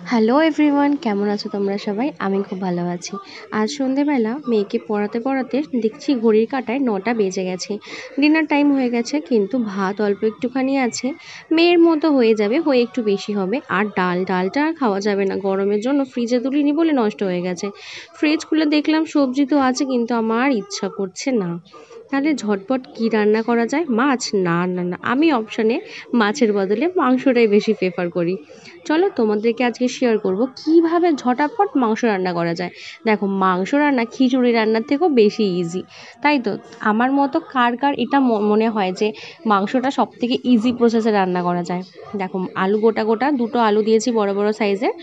Hello everyone, কেমন আছো তোমরা সবাই? আমি খুব ভালো আছি। আজ সন্ধেবেলা মেয়েকে পড়াতে পড়াতে দেখছি ঘড়ির কাঁটায় 9টা বেজে গেছে। ডিনার টাইম হয়ে গেছে, কিন্তু ভাত অল্প একটুখানি আছে। মেয়ের মতো হয়ে যাবে, হয়ে একটু বেশি হবে। আর ডালটা আর খাওয়া যাবে না, গরমের জন্য ফ্রিজে তুলিনি বলে নষ্ট হয়ে গেছে। ফ্রিজ খুলে দেখলাম সবজি তো আছে, কিন্তু আমার ইচ্ছা করছে না। তাহলে ঝটপট কি রান্না করা যায়? মাছ? না না না, আমি অপশানে মাছের বদলে মাংসটাই বেশি প্রেফার করি। চলো তোমাদেরকে আজকে শেয়ার করব কিভাবে ঝটাপট মাংস রান্না করা যায়। দেখো, মাংস রান্না খিচুড়ি রান্নার থেকেও বেশি ইজি, তাই তো? আমার মতো কার কার এটা মনে হয় যে মাংসটা সব থেকে ইজি প্রসেসে রান্না করা যায়? দেখো, আলু গোটা গোটা দুটো আলু দিয়েছি, বড় বড় সাইজের,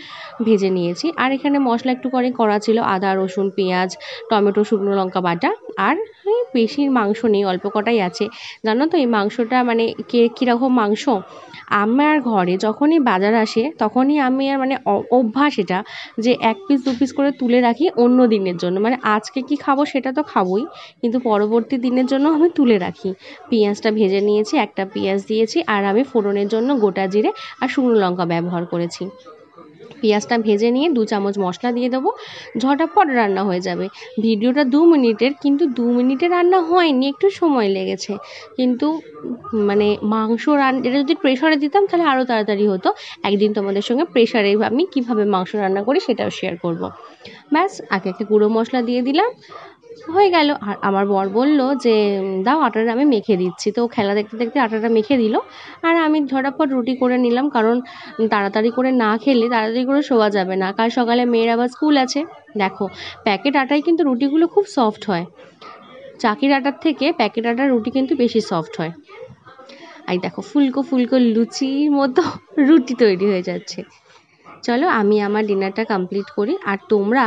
ভেজে নিয়েছি। আর এখানে মশলা একটু করে করা ছিল, আদা রসুন পেঁয়াজ টমেটো শুকনো লঙ্কা বাটা। আর বেশি মাংস নেই, অল্প কটাই আছে। জানো তো এই মাংসটা মানে কীরকম মাংস, আমার ঘরে যখনই বাজার আসে তখনই আমি আর মানে অভ্যাস এটা, যে 1 পিস 2 পিস করে তুলে রাখি অন্য দিনের জন্য। মানে আজকে কি খাবো সেটা তো খাবোই, কিন্তু পরবর্তী দিনের জন্য আমি তুলে রাখি। পেঁয়াজটা ভেজে নিয়েছি, একটা পেঁয়াজ দিয়েছি, আর আমি ফোড়নের জন্য গোটা জিরে আর শুকনো লঙ্কা ব্যবহার করেছি। পেঁয়াজটা ভেজে নিয়ে 2 চামচ মশলা দিয়ে দেবো, ঝটাপট রান্না হয়ে যাবে। ভিডিওটা 2 মিনিটের, কিন্তু 2 মিনিটে রান্না হয়নি, একটু সময় লেগেছে। কিন্তু মানে মাংস এটা যদি প্রেশারে দিতাম তাহলে আরও তাড়াতাড়ি হতো। একদিন তোমাদের সঙ্গে প্রেশারে আমি কীভাবে মাংস রান্না করি সেটাও শেয়ার করব। ব্যাস, আগে একে গুঁড়ো মশলা দিয়ে দিলাম, হয়ে গেল। আর আমার বর বলল যে দাও আটাটা আমি মেখে দিচ্ছি, তো খেলা দেখতে দেখতে আটাটা মেখে দিল। আর আমি ঝটাপট রুটি করে নিলাম, কারণ তাড়াতাড়ি করে না খেলে তাড়াতাড়ি করে শোয়া যাবে না, কাল সকালে মেয়ের আবার স্কুল আছে। দেখো, প্যাকেট আটায় কিন্তু রুটিগুলো খুব সফট হয়, চাকির আটার থেকে প্যাকেট আটার রুটি কিন্তু বেশি সফট হয়। এই দেখো, ফুলকো ফুলকো লুচির মতো রুটি তৈরি হয়ে যাচ্ছে। চলো আমি আমার ডিনারটা কমপ্লিট করি। আর তোমরা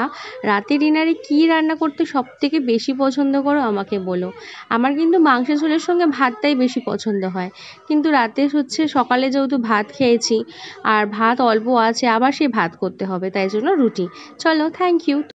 রাতে ডিনারে কী রান্না করতে সবথেকে বেশি পছন্দ করো আমাকে বলো। আমার কিন্তু মাংসের ঝোলের সঙ্গে ভাতটাই বেশি পছন্দ হয়, কিন্তু রাতে হচ্ছে সকালে যেহেতু ভাত খেয়েছি আর ভাত অল্প আছে, আবার সেই ভাত করতে হবে, তাই জন্য রুটি। চলো, থ্যাংক ইউ।